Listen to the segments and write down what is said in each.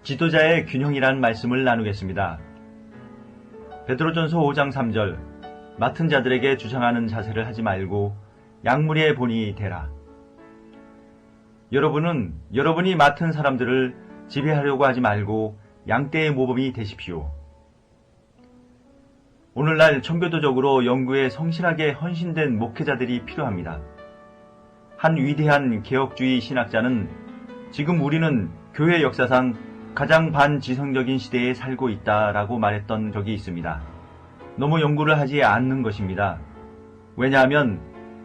지도자의 균형이란 말씀을 나누겠습니다. 베드로전서 5장 3절 맡은 자들에게 주장하는 자세를 하지 말고 양무리의 본이 되라. 여러분은 여러분이 맡은 사람들을 지배하려고 하지 말고 양떼의 모범이 되십시오. 오늘날 청교도적으로 영구에 성실하게 헌신된 목회자들이 필요합니다. 한 위대한 개혁주의 신학자는 지금 우리는 교회 역사상 가장 반지성적인 시대에 살고 있다라고 말했던 적이 있습니다. 너무 연구를 하지 않는 것입니다. 왜냐하면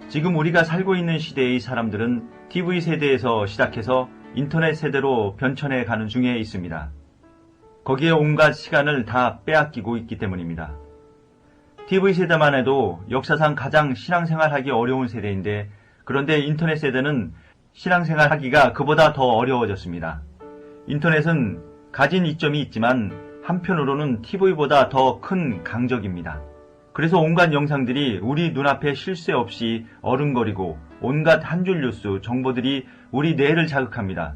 지금 우리가 살고 있는 시대의 사람들은 TV 세대에서 시작해서 인터넷 세대로 변천해 가는 중에 있습니다. 거기에 온갖 시간을 다 빼앗기고 있기 때문입니다. TV 세대만 해도 역사상 가장 신앙생활하기 어려운 세대인데, 그런데 인터넷 세대는 신앙생활하기가 그보다 더 어려워졌습니다. 인터넷은 가진 이점이 있지만 한편으로는 TV보다 더 큰 강적입니다. 그래서 온갖 영상들이 우리 눈앞에 쉴 새 없이 어른거리고 온갖 한 줄 뉴스, 정보들이 우리 뇌를 자극합니다.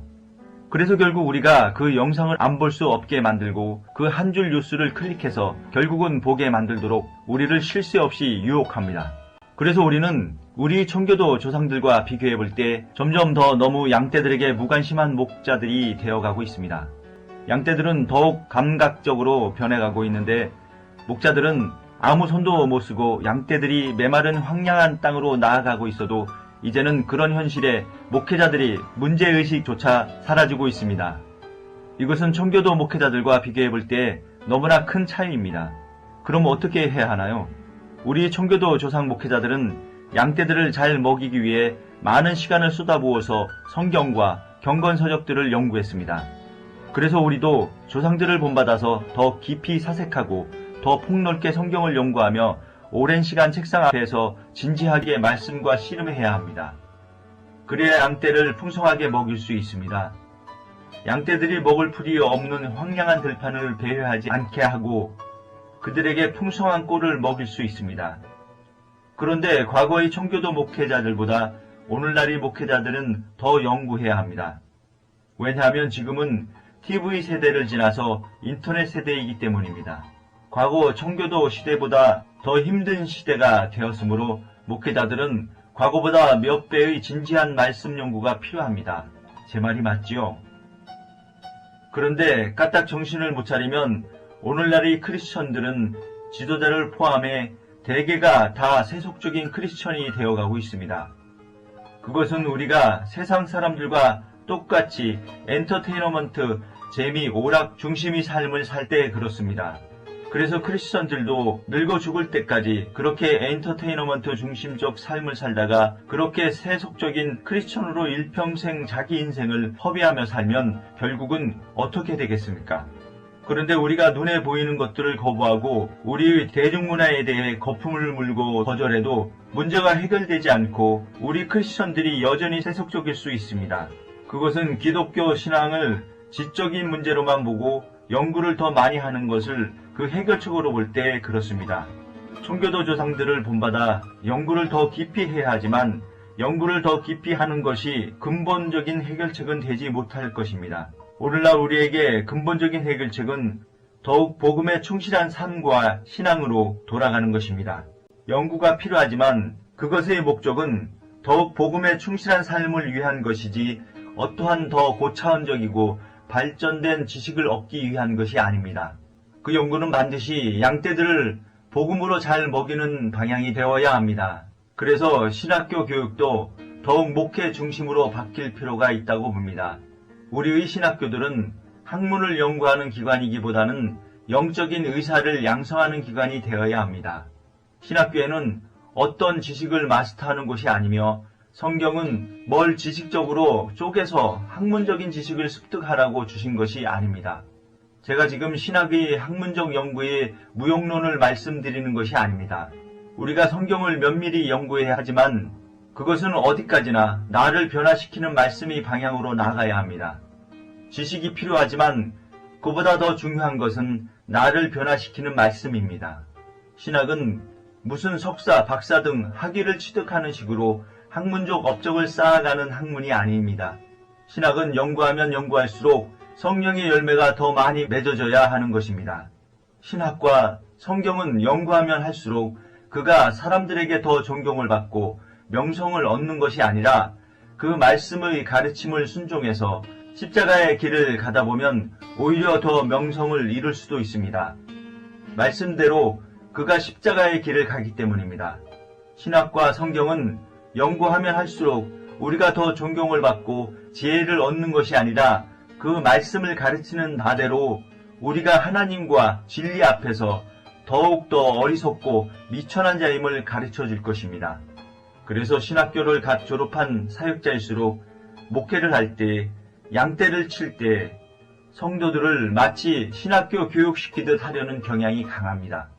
그래서 결국 우리가 그 영상을 안 볼 수 없게 만들고 그 한 줄 뉴스를 클릭해서 결국은 보게 만들도록 우리를 쉴 새 없이 유혹합니다. 그래서 우리는 우리 청교도 조상들과 비교해 볼 때 점점 더 너무 양떼들에게 무관심한 목자들이 되어가고 있습니다. 양떼들은 더욱 감각적으로 변해가고 있는데 목자들은 아무 손도 못 쓰고 양떼들이 메마른 황량한 땅으로 나아가고 있어도 이제는 그런 현실에 목회자들이 문제의식조차 사라지고 있습니다. 이것은 청교도 목회자들과 비교해 볼 때 너무나 큰 차이입니다. 그럼 어떻게 해야 하나요? 우리 청교도 조상 목회자들은 양떼들을 잘 먹이기 위해 많은 시간을 쏟아부어서 성경과 경건서적들을 연구했습니다. 그래서 우리도 조상들을 본받아서 더 깊이 사색하고 더 폭넓게 성경을 연구하며 오랜 시간 책상 앞에서 진지하게 말씀과 씨름해야 합니다. 그래야 양떼를 풍성하게 먹일 수 있습니다. 양떼들이 먹을 풀이 없는 황량한 들판을 배회하지 않게 하고 그들에게 풍성한 꼴을 먹일 수 있습니다. 그런데 과거의 청교도 목회자들보다 오늘날의 목회자들은 더 연구해야 합니다. 왜냐하면 지금은 TV 세대를 지나서 인터넷 세대이기 때문입니다. 과거 청교도 시대보다 더 힘든 시대가 되었으므로 목회자들은 과거보다 몇 배의 진지한 말씀 연구가 필요합니다. 제 말이 맞지요? 그런데 까딱 정신을 못 차리면 오늘날의 크리스천들은 지도자를 포함해 대개가 다 세속적인 크리스천이 되어가고 있습니다. 그것은 우리가 세상 사람들과 똑같이 엔터테이너먼트, 재미, 오락 중심의 삶을 살 때 그렇습니다. 그래서 크리스천들도 늙어 죽을 때까지 그렇게 엔터테이너먼트 중심적 삶을 살다가 그렇게 세속적인 크리스천으로 일평생 자기 인생을 허비하며 살면 결국은 어떻게 되겠습니까? 그런데 우리가 눈에 보이는 것들을 거부하고 우리 대중문화에 대해 거품을 물고 거절해도 문제가 해결되지 않고 우리 크리스천들이 여전히 세속적일 수 있습니다. 그것은 기독교 신앙을 지적인 문제로만 보고 연구를 더 많이 하는 것을 그 해결책으로 볼 때 그렇습니다. 청교도 조상들을 본받아 연구를 더 깊이 해야 하지만 연구를 더 깊이 하는 것이 근본적인 해결책은 되지 못할 것입니다. 오늘날 우리에게 근본적인 해결책은 더욱 복음에 충실한 삶과 신앙으로 돌아가는 것입니다. 연구가 필요하지만 그것의 목적은 더욱 복음에 충실한 삶을 위한 것이지 어떠한 더 고차원적이고 발전된 지식을 얻기 위한 것이 아닙니다. 그 연구는 반드시 양떼들을 복음으로 잘 먹이는 방향이 되어야 합니다. 그래서 신학교 교육도 더욱 목회 중심으로 바뀔 필요가 있다고 봅니다. 우리의 신학교들은 학문을 연구하는 기관이기보다는 영적인 의사를 양성하는 기관이 되어야 합니다. 신학교에는 어떤 지식을 마스터하는 곳이 아니며 성경은 뭘 지식적으로 쪼개서 학문적인 지식을 습득하라고 주신 것이 아닙니다. 제가 지금 신학의 학문적 연구의 무용론을 말씀드리는 것이 아닙니다. 우리가 성경을 면밀히 연구해야 하지만 그것은 어디까지나 나를 변화시키는 말씀의 방향으로 나가야 합니다. 지식이 필요하지만 그보다 더 중요한 것은 나를 변화시키는 말씀입니다. 신학은 무슨 석사, 박사 등 학위를 취득하는 식으로 학문적 업적을 쌓아가는 학문이 아닙니다. 신학은 연구하면 연구할수록 성령의 열매가 더 많이 맺어져야 하는 것입니다. 신학과 성경은 연구하면 할수록 그가 사람들에게 더 존경을 받고 명성을 얻는 것이 아니라 그 말씀의 가르침을 순종해서 십자가의 길을 가다 보면 오히려 더 명성을 이룰 수도 있습니다. 말씀대로 그가 십자가의 길을 가기 때문입니다. 신학과 성경은 연구하면 할수록 우리가 더 존경을 받고 지혜를 얻는 것이 아니라 그 말씀을 가르치는 바대로 우리가 하나님과 진리 앞에서 더욱더 어리석고 미천한 자임을 가르쳐 줄 것입니다. 그래서 신학교를 갓 졸업한 사역자일수록 목회를 할 때, 양떼를 칠 때 성도들을 마치 신학교 교육시키듯 하려는 경향이 강합니다.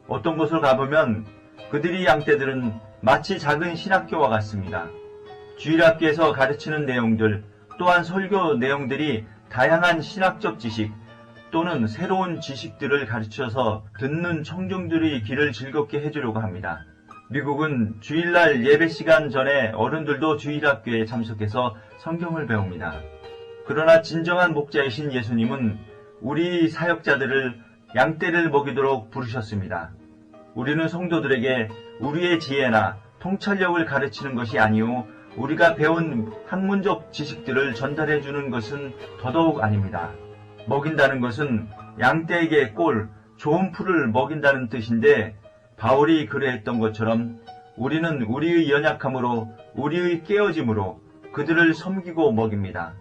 어떤 곳을 가보면 그들이 양떼들은 마치 작은 신학교와 같습니다. 주일학교에서 가르치는 내용들, 또한 설교 내용들이 다양한 신학적 지식 또는 새로운 지식들을 가르쳐서 듣는 청중들의 귀를 즐겁게 해주려고 합니다. 미국은 주일날 예배 시간 전에 어른들도 주일학교에 참석해서 성경을 배웁니다. 그러나 진정한 목자이신 예수님은 우리 사역자들을 양떼를 먹이도록 부르셨습니다. 우리는 성도들에게 우리의 지혜나 통찰력을 가르치는 것이 아니오 우리가 배운 학문적 지식들을 전달해 주는 것은 더더욱 아닙니다. 먹인다는 것은 양떼에게 꼴, 좋은 풀을 먹인다는 뜻인데 바울이 그러했던 것처럼 우리는 우리의 연약함으로 우리의 깨어짐으로 그들을 섬기고 먹입니다.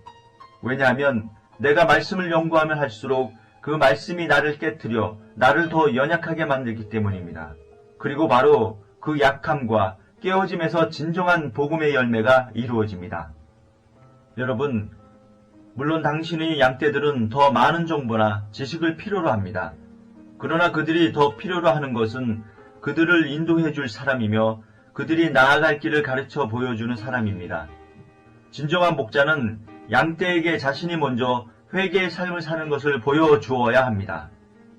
왜냐하면 내가 말씀을 연구하면 할수록 그 말씀이 나를 깨트려 나를 더 연약하게 만들기 때문입니다. 그리고 바로 그 약함과 깨어짐에서 진정한 복음의 열매가 이루어집니다. 여러분, 물론 당신의 양떼들은 더 많은 정보나 지식을 필요로 합니다. 그러나 그들이 더 필요로 하는 것은 그들을 인도해 줄 사람이며 그들이 나아갈 길을 가르쳐 보여주는 사람입니다. 진정한 목자는 양떼에게 자신이 먼저 회개의 삶을 사는 것을 보여주어야 합니다.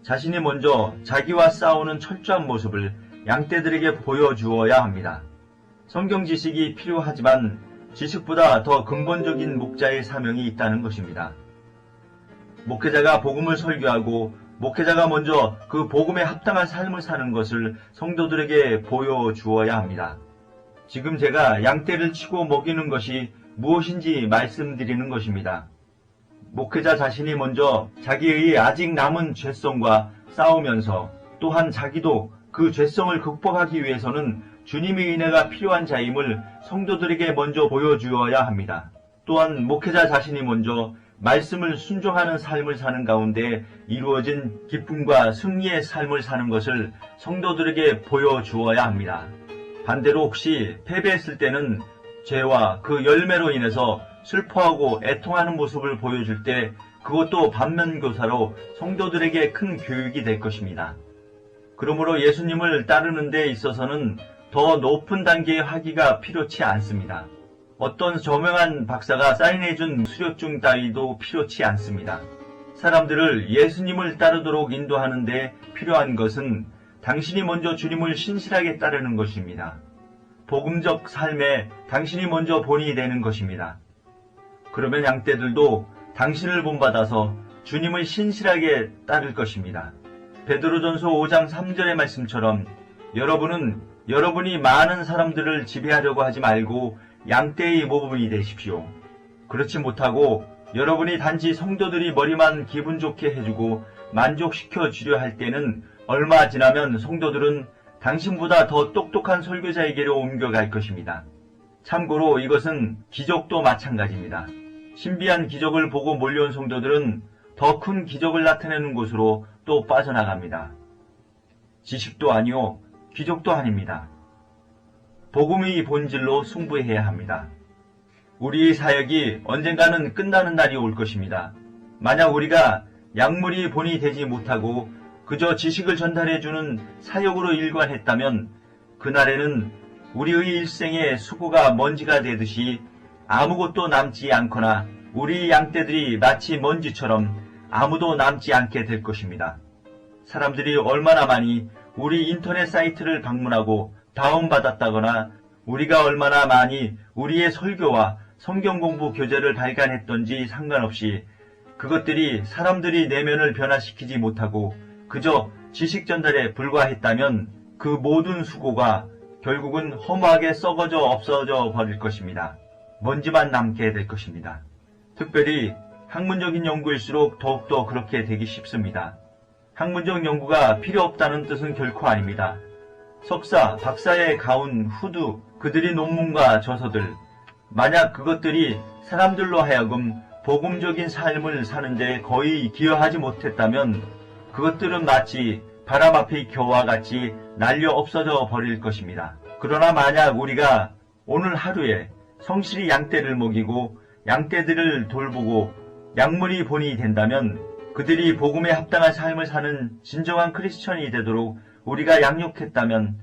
자신이 먼저 자기와 싸우는 철저한 모습을 양떼들에게 보여주어야 합니다. 성경 지식이 필요하지만 지식보다 더 근본적인 목자의 사명이 있다는 것입니다. 목회자가 복음을 설교하고 목회자가 먼저 그 복음에 합당한 삶을 사는 것을 성도들에게 보여주어야 합니다. 지금 제가 양떼를 치고 먹이는 것이 무엇인지 말씀드리는 것입니다. 목회자 자신이 먼저 자기의 아직 남은 죄성과 싸우면서 또한 자기도 그 죄성을 극복하기 위해서는 주님의 은혜가 필요한 자임을 성도들에게 먼저 보여주어야 합니다. 또한 목회자 자신이 먼저 말씀을 순종하는 삶을 사는 가운데 이루어진 기쁨과 승리의 삶을 사는 것을 성도들에게 보여주어야 합니다. 반대로 혹시 패배했을 때는 죄와 그 열매로 인해서 슬퍼하고 애통하는 모습을 보여줄 때 그것도 반면교사로 성도들에게 큰 교육이 될 것입니다. 그러므로 예수님을 따르는 데 있어서는 더 높은 단계의 학위가 필요치 않습니다. 어떤 저명한 박사가 사인해준 수료증 따위도 필요치 않습니다. 사람들을 예수님을 따르도록 인도하는 데 필요한 것은 당신이 먼저 주님을 신실하게 따르는 것입니다. 복음적 삶에 당신이 먼저 본이 되는 것입니다. 그러면 양떼들도 당신을 본받아서 주님을 신실하게 따를 것입니다. 베드로전서 5장 3절의 말씀처럼 여러분은 여러분이 많은 사람들을 지배하려고 하지 말고 양떼의 모범이 되십시오. 그렇지 못하고 여러분이 단지 성도들이 머리만 기분 좋게 해주고 만족시켜 주려 할 때는 얼마 지나면 성도들은 당신보다 더 똑똑한 설교자에게로 옮겨갈 것입니다. 참고로 이것은 기적도 마찬가지입니다. 신비한 기적을 보고 몰려온 성도들은 더 큰 기적을 나타내는 곳으로 또 빠져나갑니다. 지식도 아니요, 기적도 아닙니다. 복음의 본질로 승부해야 합니다. 우리의 사역이 언젠가는 끝나는 날이 올 것입니다. 만약 우리가 약물이 본이 되지 못하고 그저 지식을 전달해주는 사역으로 일관했다면 그날에는 우리의 일생의 수고가 먼지가 되듯이 아무것도 남지 않거나 우리 양떼들이 마치 먼지처럼 아무도 남지 않게 될 것입니다. 사람들이 얼마나 많이 우리 인터넷 사이트를 방문하고 다운받았다거나 우리가 얼마나 많이 우리의 설교와 성경 공부 교재를 발간했던지 상관없이 그것들이 사람들이 내면을 변화시키지 못하고 그저 지식 전달에 불과했다면 그 모든 수고가 결국은 허무하게 썩어져 없어져 버릴 것입니다. 먼지만 남게 될 것입니다. 특별히 학문적인 연구일수록 더욱더 그렇게 되기 쉽습니다. 학문적 연구가 필요 없다는 뜻은 결코 아닙니다. 석사, 박사에 가온 후두 그들의 논문과 저서들, 만약 그것들이 사람들로 하여금 복음적인 삶을 사는 데 거의 기여하지 못했다면 그것들은 마치 바람 앞의 겨와 같이 날려 없어져 버릴 것입니다. 그러나 만약 우리가 오늘 하루에 성실히 양떼를 먹이고 양떼들을 돌보고 양물이 본이 된다면 그들이 복음에 합당한 삶을 사는 진정한 크리스천이 되도록 우리가 양육했다면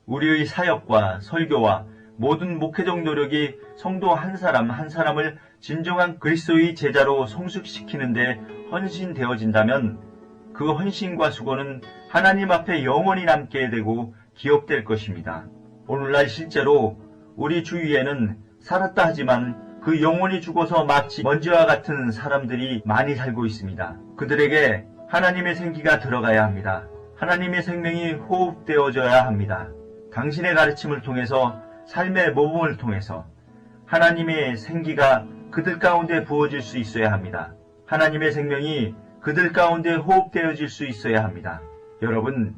우리의 사역과 설교와 모든 목회적 노력이 성도 한 사람 한 사람을 진정한 그리스도의 제자로 성숙시키는 데 헌신되어진다면 그 헌신과 수고는 하나님 앞에 영원히 남게 되고 기업될 것입니다. 오늘날 실제로 우리 주위에는 살았다 하지만 그 영혼이 죽어서 마치 먼지와 같은 사람들이 많이 살고 있습니다. 그들에게 하나님의 생기가 들어가야 합니다. 하나님의 생명이 호흡되어져야 합니다. 당신의 가르침을 통해서 삶의 모범을 통해서 하나님의 생기가 그들 가운데 부어질 수 있어야 합니다. 하나님의 생명이 그들 가운데 호흡되어질 수 있어야 합니다. 여러분,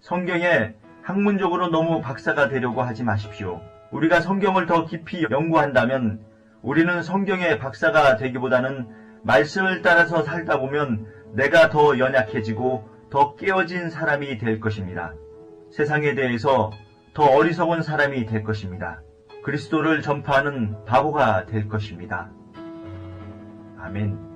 성경에 학문적으로 너무 박사가 되려고 하지 마십시오. 우리가 성경을 더 깊이 연구한다면 우리는 성경의 박사가 되기보다는 말씀을 따라서 살다 보면 내가 더 연약해지고 더 깨어진 사람이 될 것입니다. 세상에 대해서 더 어리석은 사람이 될 것입니다. 그리스도를 전파하는 바보가 될 것입니다. 아멘.